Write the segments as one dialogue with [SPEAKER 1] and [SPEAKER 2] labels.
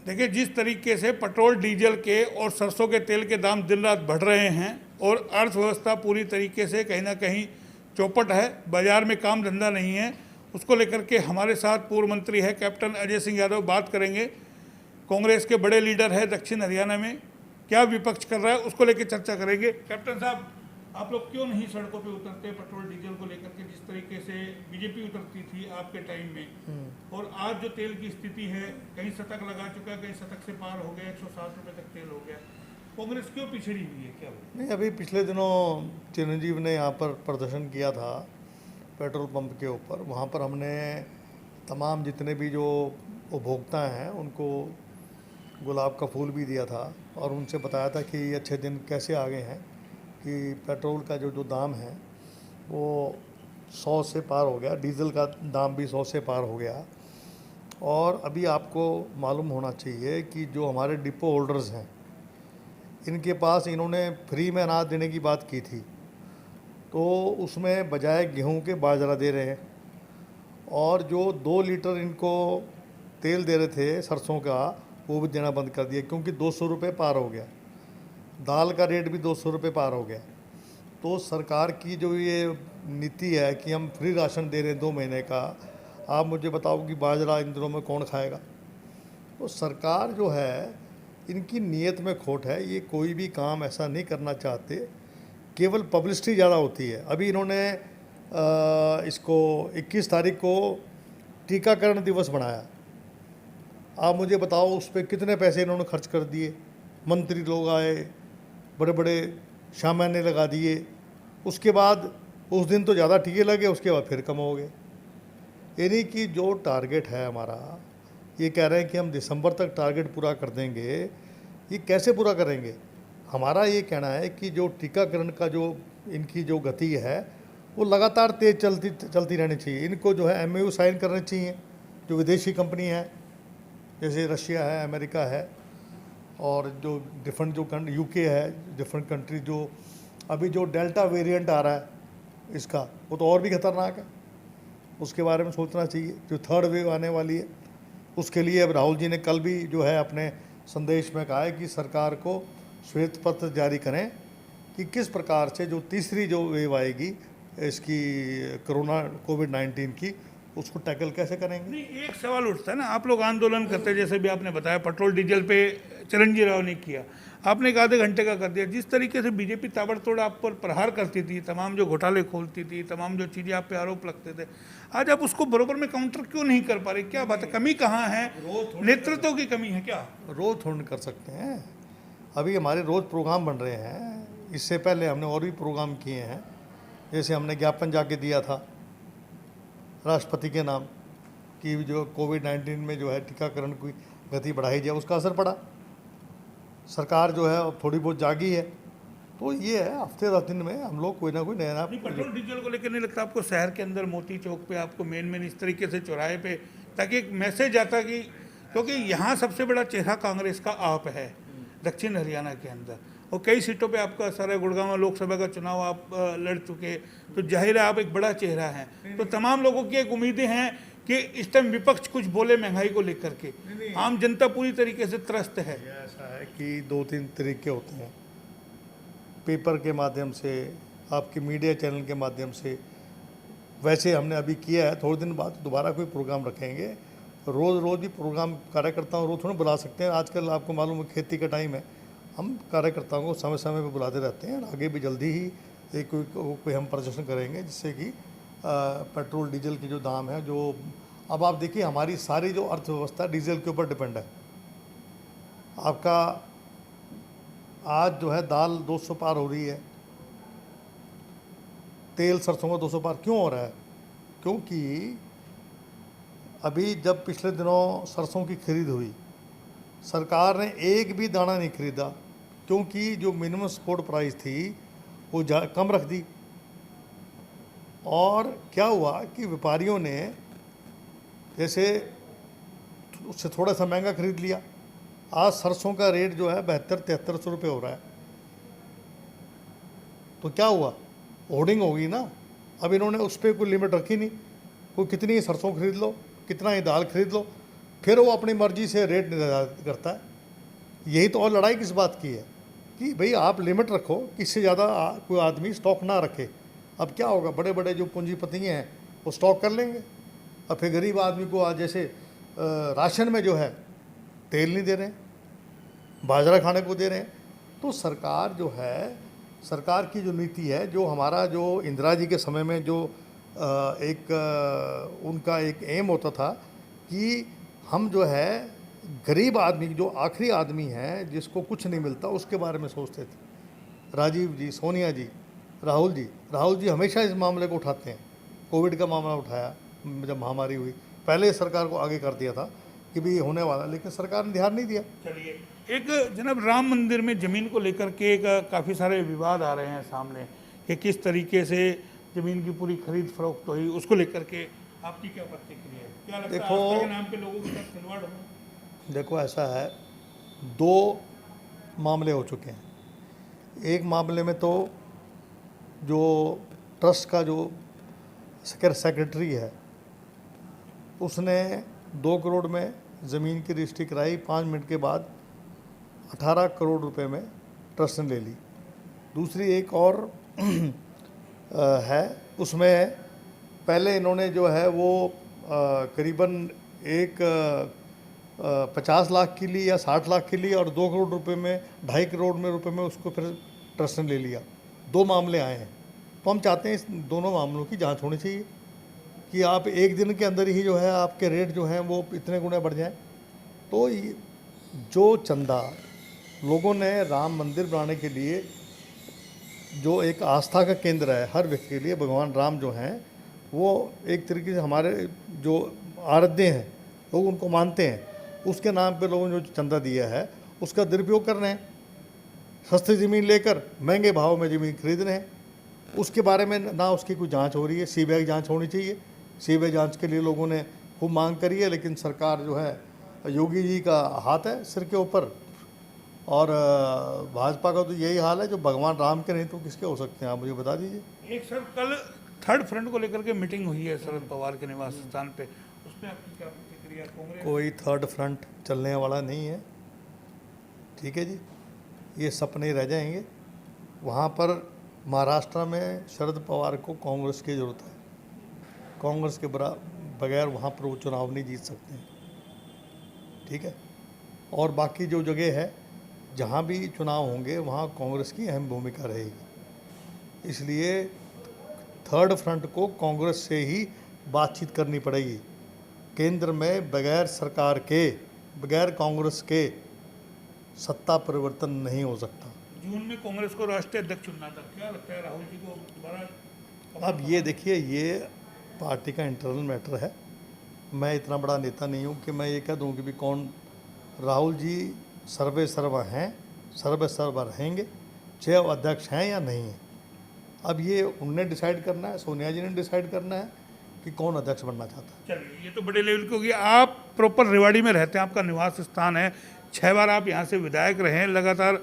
[SPEAKER 1] देखिए, जिस तरीके से पेट्रोल डीजल के और सरसों के तेल के दाम दिन रात बढ़ रहे हैं और अर्थव्यवस्था पूरी तरीके से कहीं ना कहीं चौपट है, बाजार में काम धंधा नहीं है, उसको लेकर के हमारे साथ पूर्व मंत्री है कैप्टन अजय सिंह यादव, बात करेंगे। कांग्रेस के बड़े लीडर है दक्षिण हरियाणा में, क्या विपक्ष कर रहा है उसको लेकर चर्चा करेंगे। कैप्टन साहब, आप लोग क्यों नहीं सड़कों पे उतरते पेट्रोल डीजल को लेकर के, जिस तरीके से बीजेपी उतरती थी आपके टाइम में, और आज जो तेल की स्थिति है, कहीं शतक लगा चुका है, कहीं शतक से पार हो गया, 160 रुपये तक तेल हो गया, कांग्रेस क्यों पिछड़ी हुई है, क्या बोले?
[SPEAKER 2] नहीं, अभी पिछले दिनों चिरंजीव ने यहाँ पर प्रदर्शन किया था पेट्रोल पंप के ऊपर। वहाँ पर हमने तमाम जितने भी जो उपभोक्ता हैं उनको गुलाब का फूल भी दिया था और उनसे बताया था कि अच्छे दिन कैसे आ गए हैं, कि पेट्रोल का जो दाम है वो 100 से पार हो गया, डीजल का दाम भी 100 से पार हो गया। और अभी आपको मालूम होना चाहिए कि जो हमारे डिपो होल्डर्स हैं, इनके पास इन्होंने फ्री में अनाज देने की बात की थी, तो उसमें बजाय गेहूं के बाजरा दे रहे हैं। और जो 2 लीटर इनको तेल दे रहे थे सरसों का, वो भी देना बंद कर दिया, क्योंकि 200 रुपये पार हो गया। दाल का रेट भी 200 रुपये पार हो गया। तो सरकार की जो ये नीति है कि हम फ्री राशन दे रहे हैं 2 महीने का, आप मुझे बताओ कि बाजरा इन दिनों में कौन खाएगा? तो सरकार जो है, इनकी नीयत में खोट है। ये कोई भी काम ऐसा नहीं करना चाहते, केवल पब्लिसिटी ज़्यादा होती है। अभी इन्होंने इसको 21 तारीख को टीकाकरण दिवस बनाया। आप मुझे बताओ उस पर कितने पैसे इन्होंने खर्च कर दिए। मंत्री लोग आए, बड़े बड़े सामान्य लगा दिए, उसके बाद उस दिन तो ज़्यादा टीके लगे, उसके बाद फिर कम हो गए। यानी कि जो टारगेट है हमारा, ये कह रहे हैं कि हम दिसंबर तक टारगेट पूरा कर देंगे। ये कैसे पूरा करेंगे? हमारा ये कहना है कि जो टीकाकरण का जो इनकी जो गति है वो लगातार तेज़ चलती रहनी चाहिए। इनको जो है MOU साइन करने चाहिए जो विदेशी कंपनी है, जैसे रशिया है, अमेरिका है, और जो डिफरेंट जो UK है, डिफरेंट कंट्री। जो अभी जो डेल्टा वेरिएंट आ रहा है इसका, वो तो और भी खतरनाक है, उसके बारे में सोचना चाहिए। जो 3rd वेव आने वाली है, उसके लिए अब राहुल जी ने कल भी जो है अपने संदेश में कहा है कि सरकार को श्वेत पत्र जारी करें कि किस प्रकार से जो तीसरी जो वेव आएगी इसकी कोरोना कोविड-19 की, उसको टैकल कैसे करेंगे।
[SPEAKER 1] नहीं, एक सवाल उठता है ना, आप लोग आंदोलन करते हैं, जैसे भी आपने बताया पेट्रोल डीजल पे चिरंजीव राव ने किया, आपने एक आधे घंटे का कर दिया। जिस तरीके से बीजेपी ताबड़तोड़ आप पर प्रहार करती थी, तमाम जो घोटाले खोलती थी, तमाम जो चीज़ें आप पे आरोप लगते थे, आज आप उसको बरोबर में काउंटर क्यों नहीं कर पा रहे? क्या बात है, कमी कहाँ है? नेतृत्व की कमी है क्या?
[SPEAKER 2] रोज़ थोड़ा कर सकते हैं। अभी हमारे रोज़ प्रोग्राम बन रहे हैं, इससे पहले हमने और भी प्रोग्राम किए हैं। जैसे हमने ज्ञापन जाके दिया था राष्ट्रपति के नाम कि जो कोविड-19 में जो है टीकाकरण की गति बढ़ाई जाए, उसका असर पड़ा। सरकार जो है अब थोड़ी बहुत जागी है। तो ये है, हफ्ते 10 दिन में हम लोग कोई ना कोई नया।
[SPEAKER 1] पेट्रोल डीजल को लेकर नहीं लगता आपको शहर के अंदर मोती चौक पे आपको मेन इस तरीके से चौराहे पे, ताकि एक मैसेज आता कि, क्योंकि यहाँ सबसे बड़ा चेहरा कांग्रेस का आप है दक्षिण हरियाणा के अंदर, और कई सीटों पे आपका असर है। गुड़गांव लोकसभा का चुनाव आप लड़ चुके, तो जाहिर है आप एक बड़ा चेहरा हैं। तो तमाम लोगों की एक उम्मीदें हैं कि इस टाइम विपक्ष कुछ बोले महंगाई को लेकर के। आम जनता पूरी तरीके से त्रस्त है।
[SPEAKER 2] ऐसा है कि 2-3 तरीके होते हैं, पेपर के माध्यम से, आपके मीडिया चैनल के माध्यम से। वैसे हमने अभी किया है, थोड़े दिन बाद दोबारा कोई प्रोग्राम रखेंगे। रोज़ ही प्रोग्राम कार्यकर्ताओं रोज़ थोड़ा बुला सकते हैं। आजकल आपको मालूम है खेती का टाइम है, हम कार्यकर्ताओं को समय समय पर बुलाते रहते हैं। आगे भी जल्दी ही एक कोई हम प्रदर्शन करेंगे, जिससे कि पेट्रोल डीजल के जो दाम है, जो अब आप देखिए हमारी सारी जो अर्थव्यवस्था डीजल के ऊपर डिपेंड है। आपका आज जो है दाल 200 पार हो रही है, तेल सरसों का 200 पार क्यों हो रहा है? क्योंकि अभी जब पिछले दिनों सरसों की खरीद हुई, सरकार ने एक भी दाना नहीं खरीदा, क्योंकि जो मिनिमम सपोर्ट प्राइस थी वो कम रख दी। और क्या हुआ कि व्यापारियों ने जैसे उससे थोड़ा सा महंगा खरीद लिया। आज सरसों का रेट जो है 7200-7300 रुपये हो रहा है। तो क्या हुआ, होर्डिंग होगी ना। अब इन्होंने उस पर कोई लिमिट रखी नहीं, कोई कितनी ही सरसों खरीद लो, कितना ही दाल खरीद लो। फिर वो अपनी मर्जी से रेट निर्धारित करता है। यही तो और लड़ाई किस बात की है कि भाई आप लिमिट रखो, इससे ज़्यादा कोई आदमी स्टॉक ना रखे। अब क्या होगा, बड़े बड़े जो पूंजीपति हैं वो स्टॉक कर लेंगे। अब फिर गरीब आदमी को आज जैसे राशन में जो है तेल नहीं दे रहे हैं, बाजरा खाने को दे रहे हैं। तो सरकार जो है, सरकार की जो नीति है, जो हमारा जो इंदिरा जी के समय में जो उनका एक एम होता था कि हम जो है गरीब आदमी, जो आखिरी आदमी है जिसको कुछ नहीं मिलता, उसके बारे में सोचते थे। राजीव जी, सोनिया जी, राहुल जी हमेशा इस मामले को उठाते हैं। कोविड का मामला उठाया जब महामारी हुई, पहले सरकार को आगे कर दिया था कि भी होने वाला, लेकिन सरकार ने ध्यान नहीं दिया।
[SPEAKER 1] चलिए, एक जनाब राम मंदिर में ज़मीन को लेकर के काफ़ी सारे विवाद आ रहे हैं सामने कि किस तरीके से ज़मीन की पूरी खरीद फरोख्त हुई, उसको लेकर के आपकी क्या प्रतिक्रिया है? क्या लगता है आस्था के नाम पे लोगों के साथ खिलवाड़ हो?
[SPEAKER 2] देखो, ऐसा है, दो मामले हो चुके हैं। एक मामले में तो जो ट्रस्ट का जो सेक्रेटरी है उसने 2 करोड़ में ज़मीन की रजिस्ट्री कराई, 5 मिनट के बाद 18 करोड़ रुपए में ट्रस्ट ने ले ली। दूसरी एक और है, उसमें पहले इन्होंने जो है वो करीबन 50 लाख की ली या 60 लाख की ली और 2 करोड़ रुपए में, 2.5 करोड़ रुपए में उसको फिर ट्रस्ट ने ले लिया। 2 मामले आए हैं। तो हम चाहते हैं इस दोनों मामलों की जांच होनी चाहिए कि आप एक दिन के अंदर ही जो है आपके रेट जो हैं वो इतने गुना बढ़ जाएं। तो जो चंदा लोगों ने राम मंदिर बनाने के लिए, जो एक आस्था का केंद्र है हर व्यक्ति के लिए, भगवान राम जो हैं वो एक तरीके से हमारे जो आराध्य हैं, लोग उनको मानते हैं, उसके नाम पे लोगों ने जो चंदा दिया है उसका दुरुपयोग कर रहे हैं। सस्ती ज़मीन लेकर महंगे भाव में ज़मीन खरीद रहे हैं। उसके बारे में ना उसकी कोई जांच हो रही है। सीबीआई जांच होनी चाहिए। सीबीआई जांच के लिए लोगों ने खूब मांग करी है, लेकिन सरकार जो है, योगी जी का हाथ है सिर के ऊपर, और भाजपा का तो यही हाल है, जो भगवान राम के नहीं तो किसके हो सकते हैं, आप मुझे बता दीजिए।
[SPEAKER 1] एक सर, कल थर्ड फ्रंट को लेकर के मीटिंग हुई है शरद पवार के निवास स्थान पे, उसमें आपकी क्या प्रतिक्रिया? कांग्रेस
[SPEAKER 2] कोई थर्ड फ्रंट चलने वाला नहीं है, ठीक है जी, ये सपने रह जाएंगे। वहाँ पर महाराष्ट्र में शरद पवार को कांग्रेस की ज़रूरत है। कांग्रेस के बगैर वहाँ पर वो चुनाव नहीं जीत सकते हैं, ठीक है। और बाकी जो जगह है जहाँ भी चुनाव होंगे वहाँ कांग्रेस की अहम भूमिका रहेगी। इसलिए थर्ड फ्रंट को कांग्रेस से ही बातचीत करनी पड़ेगी। केंद्र में बगैर सरकार के, बगैर कांग्रेस के सत्ता परिवर्तन नहीं हो सकता।
[SPEAKER 1] जून में कांग्रेस को राष्ट्रीय अध्यक्ष चुनना था, क्या लगता है राहुल जी को दोबारा?
[SPEAKER 2] अब ये देखिए, ये पार्टी का इंटरनल मैटर है। मैं इतना बड़ा नेता नहीं हूँ कि मैं ये कह दूँ कि भी कौन। राहुल जी सर्वे सर्वा हैं, सर्वे सर्वा रहेंगे, चाहे वो अध्यक्ष हैं या नहीं हैं। अब ये उनने डिसाइड करना है, सोनिया जी ने डिसाइड करना है कि कौन अध्यक्ष बनना चाहता है।
[SPEAKER 1] चलिए, ये तो बड़े लेवल की होगी। आप प्रॉपर रेवाड़ी में रहते हैं, आपका निवास स्थान है, 6 बार आप यहाँ से विधायक रहे हैं लगातार,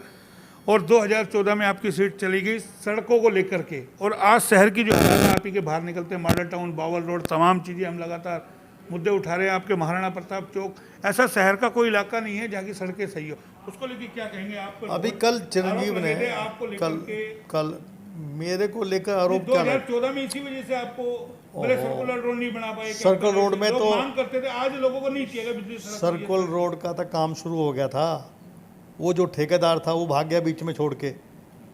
[SPEAKER 1] और 2014 में आपकी सीट चली गई सड़कों को लेकर के, और आज शहर की जो हालात आप ही के बाहर निकलते हैं, मॉडल टाउन, बावल रोड, तमाम चीज़ें हम लगातार मुद्दे उठा रहे हैं। आपके महाराणा प्रताप चौक, ऐसा शहर का कोई इलाका नहीं है जहाँ की सड़कें सही हो। उसको लेकर क्या कहेंगे आप?
[SPEAKER 2] अभी कल चिरंजीव ने कल मेरे को लेकर आरोप क्या
[SPEAKER 1] 2014 में इसी वजह से आपको बोले सर्कुलर रोड नहीं बना पाए।
[SPEAKER 2] सर्कुलर रोड में तो
[SPEAKER 1] मांग करते थे, आज लोगों को नहीं चाहिए बिजली।
[SPEAKER 2] सर्कुलर रोड का तो काम शुरू हो गया था, वो जो ठेकेदार था वो भाग गया बीच में छोड़ के,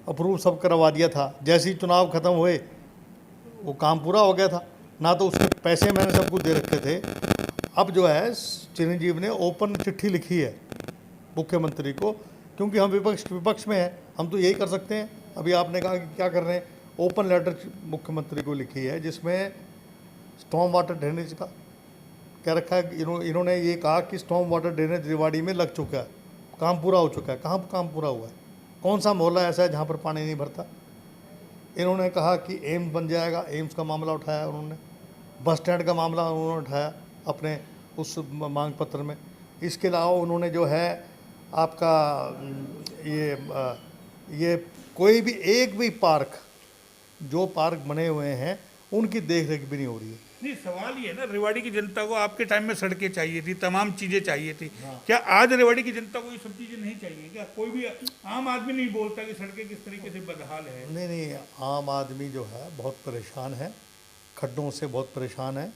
[SPEAKER 2] अप्रूव सब करवा दिया था। जैसे ही चुनाव खत्म हुए वो काम पूरा हो गया था, ना तो उसके पैसे मैंने सब कुछ दे रखे थे। अब जो है चिरंजीव ने ओपन चिट्ठी लिखी है मुख्यमंत्री को, क्योंकि हम विपक्ष में हैं, हम तो यही कर सकते हैं। अभी आपने कहा कि क्या कर रहे हैं, ओपन लेटर मुख्यमंत्री को लिखी है जिसमें स्टॉर्म वाटर ड्रेनेज का कह रखा है। इन्होंने ये कहा कि स्टॉर्म वाटर ड्रेनेज रेवाड़ी में लग चुका है, काम पूरा हो चुका है। कहाँ काम पूरा हुआ है? कौन सा मोहल्ला ऐसा है जहाँ पर पानी नहीं भरता? इन्होंने कहा कि एम्स बन जाएगा, एम्स का मामला उठाया उन्होंने, बस स्टैंड का मामला उन्होंने उठाया अपने उस मांग पत्र में। इसके अलावा उन्होंने जो है आपका ये कोई भी एक भी पार्क, जो पार्क बने हुए हैं उनकी देख रेख भी नहीं हो रही है।
[SPEAKER 1] नहीं, सवाल ये है ना, रेवाड़ी की जनता को आपके टाइम में सड़कें चाहिए थी, तमाम चीजें चाहिए थी। क्या आज रेवाड़ी की जनता को ये सब चीजें नहीं चाहिए? क्या कोई भी आम आदमी नहीं बोलता कि सड़कें किस तरीके से बदहाल है?
[SPEAKER 2] नहीं नहीं, आम आदमी जो है बहुत परेशान है, खड्डों से बहुत परेशान है,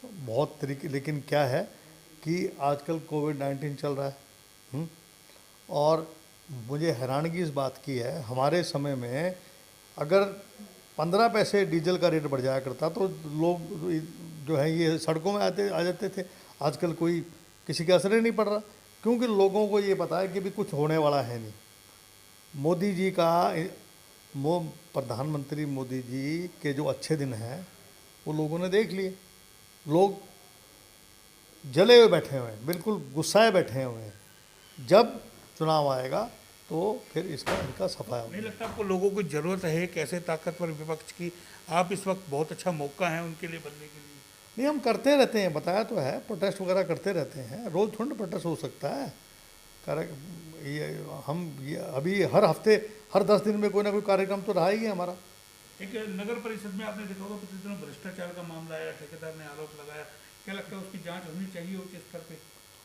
[SPEAKER 2] बहुत तरीके। लेकिन क्या है कि आजकल कोविड-19 चल रहा है, और मुझे हैरानगी इस बात की है, हमारे समय में अगर 15 पैसे डीजल का रेट बढ़ जाया करता तो लोग जो है ये सड़कों में आ जाते थे। आजकल कोई किसी का असर ही नहीं पड़ रहा, क्योंकि लोगों को ये पता है कि भी कुछ होने वाला है नहीं। मोदी जी का प्रधानमंत्री मोदी जी के जो अच्छे दिन हैं वो लोगों ने देख लिए। लोग जले हुए बैठे हुए हैं, बिल्कुल गुस्साए बैठे हुए हैं। जब चुनाव आएगा तो फिर इनका सफाया होगा।
[SPEAKER 1] नहीं लगता आपको लोगों को जरूरत है एक ऐसे ताकतवर विपक्ष की? आप इस वक्त बहुत अच्छा मौका है उनके लिए बनने के लिए।
[SPEAKER 2] नहीं, हम करते रहते हैं, बताया तो है, प्रोटेस्ट वगैरह करते रहते हैं। रोज़ थोड़ा ना प्रोटेस्ट हो सकता है। ये अभी हर हफ्ते, हर 10 दिन में कोई ना कोई कार्यक्रम तो रहा ही है हमारा।
[SPEAKER 1] एक नगर परिषद में आपने देखा होगा पिछले दिनों भ्रष्टाचार का मामला आया, ठेकेदार ने आरोप लगाया। क्या लगता है उसकी जांच होनी चाहिए उच्च स्तर पे?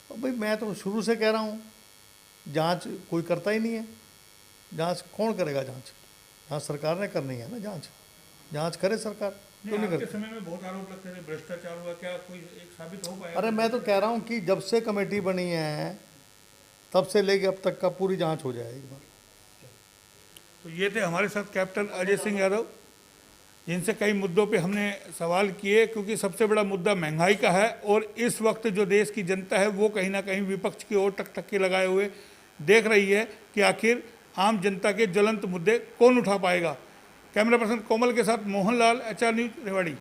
[SPEAKER 2] भाई मैं तो शुरू से कह रहा हूँ, जांच कोई करता ही नहीं है। जांच कौन करेगा? जांच सरकार ने करनी है ना। जांच करे सरकार, क्यों नहीं
[SPEAKER 1] आपके
[SPEAKER 2] करती?
[SPEAKER 1] समय में बहुत आरोप लगते थे भ्रष्टाचार हुआ, क्या कोई एक साबित हो पाया?
[SPEAKER 2] अरे मैं तो कह रहा हूँ कि जब से कमेटी बनी है तब से लेके अब तक का पूरी जांच हो जाए एक बार।
[SPEAKER 1] तो ये थे हमारे साथ कैप्टन अजय सिंह यादव, जिनसे कई मुद्दों पे हमने सवाल किए, क्योंकि सबसे बड़ा मुद्दा महंगाई का है और इस वक्त जो देश की जनता है वो कहीं ना कहीं विपक्ष की ओर टकटकी लगाए हुए देख रही है कि आखिर आम जनता के ज्वलंत मुद्दे कौन उठा पाएगा। कैमरा पर्सन कोमल के साथ मोहनलाल, HR न्यूज़, रेवाड़ी।